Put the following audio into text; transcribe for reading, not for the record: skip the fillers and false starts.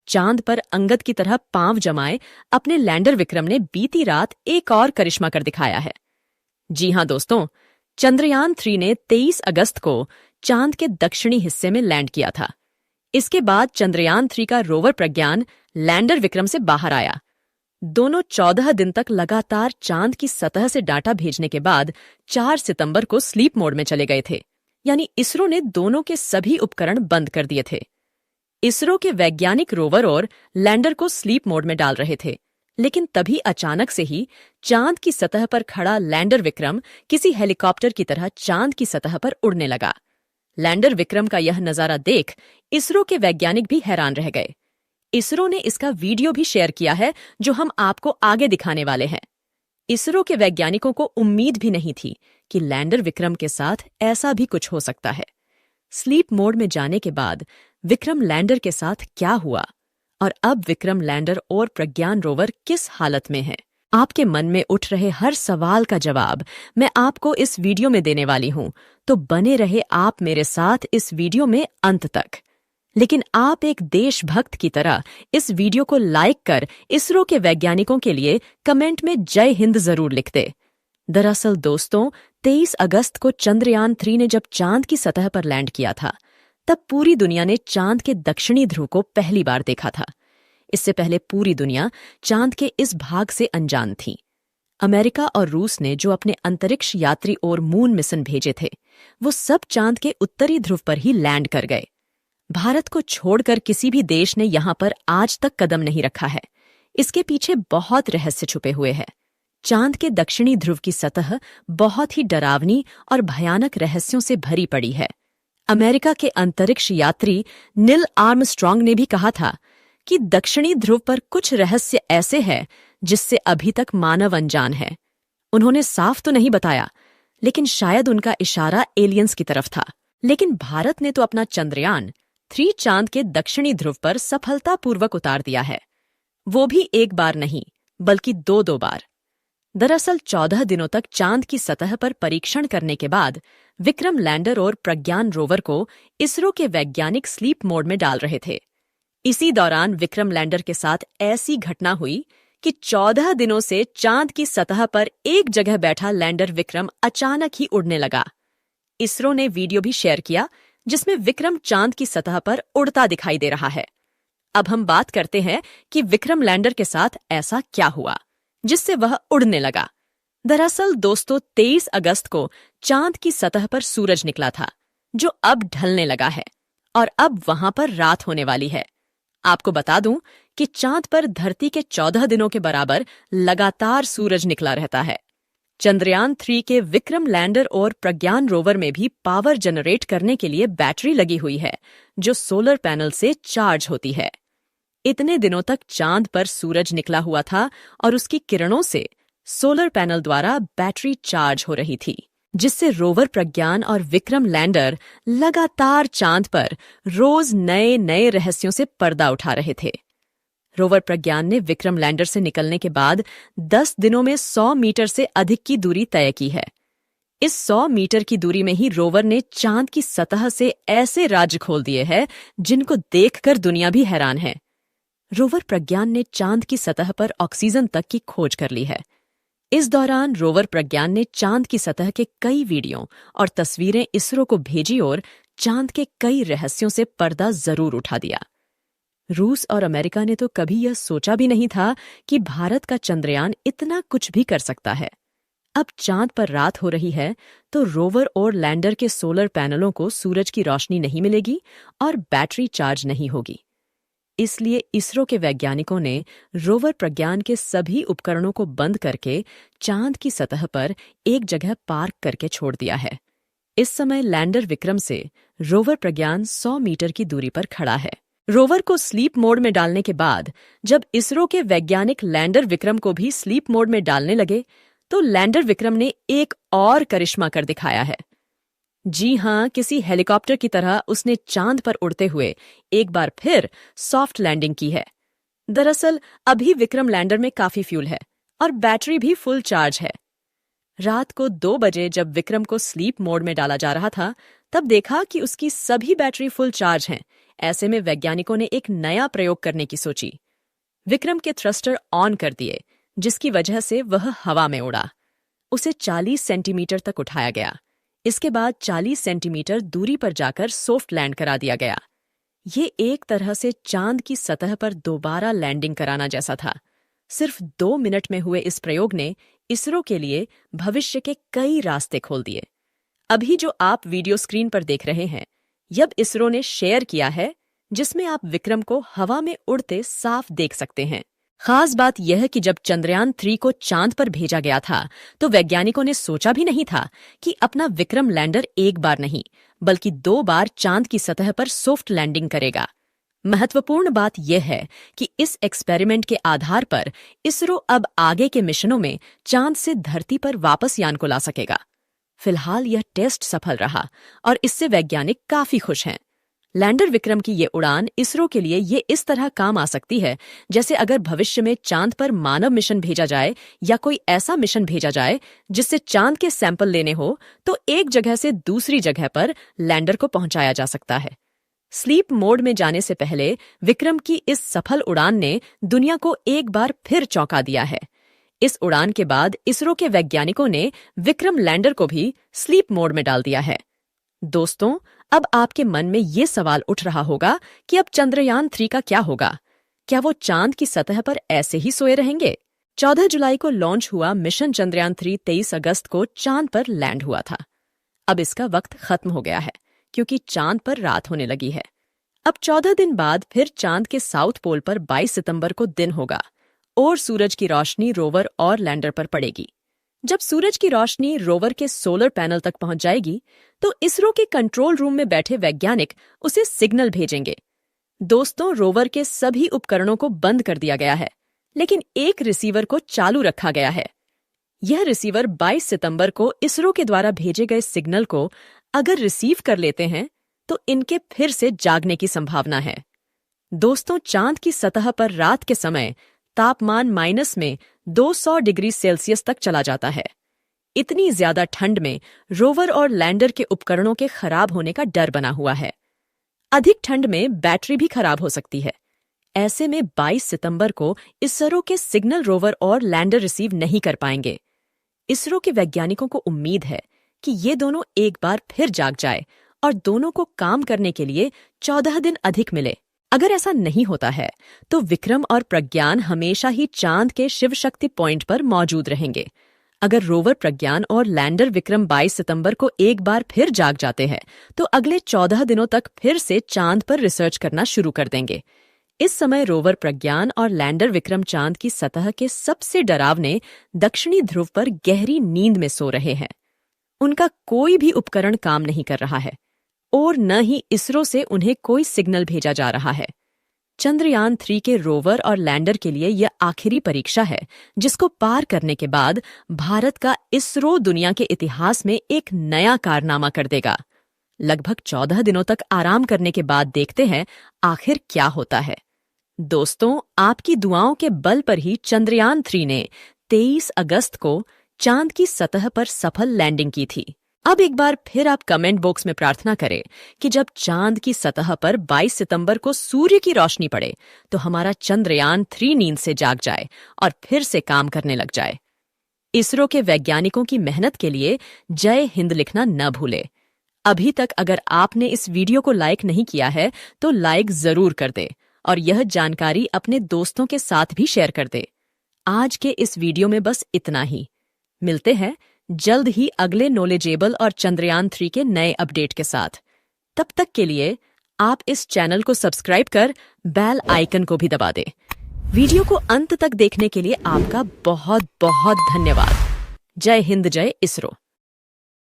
चांद पर अंगद की तरह पांव जमाए अपने लैंडर विक्रम ने बीती रात एक और करिश्मा कर दिखाया है। जी हां दोस्तों, चंद्रयान 3 ने 23 अगस्त को चांद के दक्षिणी हिस्से में लैंड किया था। इसके बाद चंद्रयान 3 का रोवर प्रज्ञान लैंडर विक्रम से बाहर आया। दोनों 14 दिन तक लगातार चांद की सतह से डाटा भेजने के बाद 4 सितंबर को स्लीप मोड में चले गए थे। यानी इसरो ने दोनों के सभी उपकरण बंद कर दिए थे। इसरो के वैज्ञानिक रोवर और लैंडर को स्लीप मोड में डाल रहे थे, लेकिन तभी अचानक से ही चांद की सतह पर खड़ा लैंडर विक्रम किसी हेलीकॉप्टर की तरह चांद की सतह पर उड़ने लगा। लैंडर विक्रम का यह नजारा देख इसरो के वैज्ञानिक भी हैरान रह गए। इसरो ने इसका वीडियो भी शेयर किया है, जो हम आपको आगे दिखाने वाले हैं। इसरो के वैज्ञानिकों को उम्मीद भी नहीं थी कि लैंडर विक्रम के साथ ऐसा भी कुछ हो सकता है। स्लीप मोड में जाने के बाद विक्रम लैंडर के साथ क्या हुआ और अब विक्रम लैंडर और प्रज्ञान रोवर किस हालत में है, आपके मन में उठ रहे हर सवाल का जवाब मैं आपको इस वीडियो में देने वाली हूं। तो बने रहे आप मेरे साथ इस वीडियो में अंत तक। लेकिन आप एक देशभक्त की तरह इस वीडियो को लाइक कर इसरो के वैज्ञानिकों के लिए कमेंट में जय हिंद जरूर लिख दे। दरअसल दोस्तों, 23 अगस्त को चंद्रयान 3 ने जब चांद की सतह पर लैंड किया था, तब पूरी दुनिया ने चांद के दक्षिणी ध्रुव को पहली बार देखा था। इससे पहले पूरी दुनिया चांद के इस भाग से अनजान थी। अमेरिका और रूस ने जो अपने अंतरिक्ष यात्री और मून मिशन भेजे थे, वो सब चांद के उत्तरी ध्रुव पर ही लैंड कर गए। भारत को छोड़कर किसी भी देश ने यहां पर आज तक कदम नहीं रखा है। इसके पीछे बहुत रहस्य छुपे हुए हैं। चांद के दक्षिणी ध्रुव की सतह बहुत ही डरावनी और भयानक रहस्यों से भरी पड़ी है। अमेरिका के अंतरिक्ष यात्री नील आर्मस्ट्रॉन्ग ने भी कहा था कि दक्षिणी ध्रुव पर कुछ रहस्य ऐसे हैं जिससे अभी तक मानव अनजान है। उन्होंने साफ तो नहीं बताया, लेकिन शायद उनका इशारा एलियंस की तरफ था। लेकिन भारत ने तो अपना चंद्रयान 3 चांद के दक्षिणी ध्रुव पर सफलतापूर्वक उतार दिया है। वो भी एक बार नहीं, बल्कि 2 बार। दरअसल 14 दिनों तक चांद की सतह पर परीक्षण करने के बाद विक्रम लैंडर और प्रज्ञान रोवर को इसरो के वैज्ञानिक स्लीप मोड में डाल रहे थे। इसी दौरान विक्रम लैंडर के साथ ऐसी घटना हुई कि 14 दिनों से चांद की सतह पर एक जगह बैठा लैंडर विक्रम अचानक ही उड़ने लगा। इसरो ने वीडियो भी शेयर किया, जिसमें विक्रम चांद की सतह पर उड़ता दिखाई दे रहा है। अब हम बात करते हैं कि विक्रम लैंडर के साथ ऐसा क्या हुआ जिससे वह उड़ने लगा। दरअसल दोस्तों, 23 अगस्त को चांद की सतह पर सूरज निकला था, जो अब ढलने लगा है और अब वहां पर रात होने वाली है। आपको बता दूं कि चांद पर धरती के 14 दिनों के बराबर लगातार सूरज निकला रहता है। चंद्रयान 3 के विक्रम लैंडर और प्रज्ञान रोवर में भी पावर जनरेट करने के लिए बैटरी लगी हुई है, जो सोलर पैनल से चार्ज होती है। इतने दिनों तक चांद पर सूरज निकला हुआ था और उसकी किरणों से सोलर पैनल द्वारा बैटरी चार्ज हो रही थी, जिससे रोवर प्रज्ञान और विक्रम लैंडर लगातार चांद पर रोज नए नए रहस्यों से पर्दा उठा रहे थे। रोवर प्रज्ञान ने विक्रम लैंडर से निकलने के बाद 10 दिनों में 100 मीटर से अधिक की दूरी तय की है। इस 100 मीटर की दूरी में ही रोवर ने चांद की सतह से ऐसे राज खोल दिए हैं जिनको देखकर दुनिया भी हैरान है। रोवर प्रज्ञान ने चांद की सतह पर ऑक्सीजन तक की खोज कर ली है। इस दौरान रोवर प्रज्ञान ने चांद की सतह के कई वीडियो और तस्वीरें इसरो को भेजी और चांद के कई रहस्यों से पर्दा जरूर उठा दिया। रूस और अमेरिका ने तो कभी यह सोचा भी नहीं था कि भारत का चंद्रयान इतना कुछ भी कर सकता है। अब चांद पर रात हो रही है तो रोवर और लैंडर के सोलर पैनलों को सूरज की रोशनी नहीं मिलेगी और बैटरी चार्ज नहीं होगी। इसलिए इसरो के वैज्ञानिकों ने रोवर प्रज्ञान के सभी उपकरणों को बंद करके चांद की सतह पर एक जगह पार्क करके छोड़ दिया है। इस समय लैंडर विक्रम से रोवर प्रज्ञान 100 मीटर की दूरी पर खड़ा है। रोवर को स्लीप मोड में डालने के बाद जब इसरो के वैज्ञानिक लैंडर विक्रम को भी स्लीप मोड में डालने लगे, तो लैंडर विक्रम ने एक और करिश्मा कर दिखाया है। जी हां, किसी हेलीकॉप्टर की तरह उसने चांद पर उड़ते हुए एक बार फिर सॉफ्ट लैंडिंग की है। दरअसल अभी विक्रम लैंडर में काफी फ्यूल है और बैटरी भी फुल चार्ज है। रात को 2 बजे जब विक्रम को स्लीप मोड में डाला जा रहा था, तब देखा कि उसकी सभी बैटरी फुल चार्ज हैं। ऐसे में वैज्ञानिकों ने एक नया प्रयोग करने की सोची। विक्रम के थ्रस्टर ऑन कर दिए, जिसकी वजह से वह हवा में उड़ा। उसे 40 सेंटीमीटर तक उठाया गया। इसके बाद 40 सेंटीमीटर दूरी पर जाकर सॉफ्ट लैंड करा दिया गया। ये एक तरह से चांद की सतह पर दोबारा लैंडिंग कराना जैसा था। सिर्फ 2 मिनट में हुए इस प्रयोग ने इसरो के लिए भविष्य के कई रास्ते खोल दिए। अभी जो आप वीडियो स्क्रीन पर देख रहे हैं, यह इसरो ने शेयर किया है, जिसमें आप विक्रम को हवा में उड़ते साफ देख सकते हैं। खास बात यह है कि जब चंद्रयान 3 को चांद पर भेजा गया था, तो वैज्ञानिकों ने सोचा भी नहीं था कि अपना विक्रम लैंडर एक बार नहीं, बल्कि 2 बार चांद की सतह पर सॉफ्ट लैंडिंग करेगा। महत्वपूर्ण बात यह है कि इस एक्सपेरिमेंट के आधार पर इसरो अब आगे के मिशनों में चांद से धरती पर वापस यान को ला सकेगा। फिलहाल यह टेस्ट सफल रहा और इससे वैज्ञानिक काफी खुश हैं। लैंडर विक्रम की ये उड़ान इसरो के लिए ये इस तरह काम आ सकती है जैसे अगर भविष्य में चांद पर मानव मिशन भेजा जाए या कोई ऐसा मिशन भेजा जाए जिससे चांद के सैंपल लेने हो, तो एक जगह से दूसरी जगह पर लैंडर को पहुंचाया जा सकता है। स्लीप मोड में जाने से पहले विक्रम की इस सफल उड़ान ने दुनिया को एक बार फिर चौंका दिया है। इस उड़ान के बाद इसरो के वैज्ञानिकों ने विक्रम लैंडर को भी स्लीप मोड में डाल दिया है। दोस्तों, अब आपके मन में ये सवाल उठ रहा होगा कि अब चंद्रयान 3 का क्या होगा? क्या वो चांद की सतह पर ऐसे ही सोए रहेंगे? 14 जुलाई को लॉन्च हुआ मिशन चंद्रयान 3 23 अगस्त को चांद पर लैंड हुआ था। अब इसका वक्त खत्म हो गया है, क्योंकि चांद पर रात होने लगी है। अब 14 दिन बाद फिर चांद के साउथ पोल पर 22 सितंबर को दिन होगा और सूरज की रोशनी रोवर और लैंडर पर पड़ेगी। जब सूरज की रोशनी रोवर के सोलर पैनल तक पहुंच जाएगी, तो इसरो के कंट्रोल रूम में बैठे वैज्ञानिक उसे सिग्नल भेजेंगे। दोस्तों, रोवर के सभी उपकरणों को बंद कर दिया गया है, लेकिन एक रिसीवर को चालू रखा गया है। यह रिसीवर 22 सितंबर को इसरो के द्वारा भेजे गए सिग्नल को अगर रिसीव कर लेते हैं, तो इनके फिर से जागने की संभावना है। दोस्तों, चांद की सतह पर रात के समय तापमान माइनस में 200 डिग्री सेल्सियस तक चला जाता है। इतनी ज्यादा ठंड में रोवर और लैंडर के उपकरणों के खराब होने का डर बना हुआ है। अधिक ठंड में बैटरी भी खराब हो सकती है। ऐसे में 22 सितंबर को इसरो के सिग्नल रोवर और लैंडर रिसीव नहीं कर पाएंगे। इसरो के वैज्ञानिकों को उम्मीद है कि ये दोनों एक बार फिर जाग जाए और दोनों को काम करने के लिए 14 दिन अधिक मिले। अगर ऐसा नहीं होता है, तो विक्रम और प्रज्ञान हमेशा ही चांद के शिव शक्ति पॉइंट पर मौजूद रहेंगे। अगर रोवर प्रज्ञान और लैंडर विक्रम 22 सितंबर को एक बार फिर जाग जाते हैं, तो अगले 14 दिनों तक फिर से चांद पर रिसर्च करना शुरू कर देंगे। इस समय रोवर प्रज्ञान और लैंडर विक्रम चांद की सतह के सबसे डरावने दक्षिणी ध्रुव पर गहरी नींद में सो रहे हैं। उनका कोई भी उपकरण काम नहीं कर रहा है और न ही इसरो से उन्हें कोई सिग्नल भेजा जा रहा है। चंद्रयान 3 के रोवर और लैंडर के लिए यह आखिरी परीक्षा है, जिसको पार करने के बाद भारत का इसरो दुनिया के इतिहास में एक नया कारनामा कर देगा। लगभग 14 दिनों तक आराम करने के बाद देखते हैं आखिर क्या होता है। दोस्तों, आपकी दुआओं के बल पर ही चंद्रयान 3 ने 23 अगस्त को चांद की सतह पर सफल लैंडिंग की थी। अब एक बार फिर आप कमेंट बॉक्स में प्रार्थना करें कि जब चांद की सतह पर 22 सितंबर को सूर्य की रोशनी पड़े, तो हमारा चंद्रयान 3 नींद से जाग जाए और फिर से काम करने लग जाए। इसरो के वैज्ञानिकों की मेहनत के लिए जय हिंद लिखना न भूले। अभी तक अगर आपने इस वीडियो को लाइक नहीं किया है, तो लाइक जरूर कर दे और यह जानकारी अपने दोस्तों के साथ भी शेयर कर दे। आज के इस वीडियो में बस इतना ही। मिलते हैं जल्द ही अगले नॉलेजेबल और चंद्रयान 3 के नए अपडेट के साथ। तब तक के लिए आप इस चैनल को सब्सक्राइब कर बेल आइकन को भी दबा दें। वीडियो को अंत तक देखने के लिए आपका बहुत बहुत धन्यवाद। जय हिंद, जय इसरो।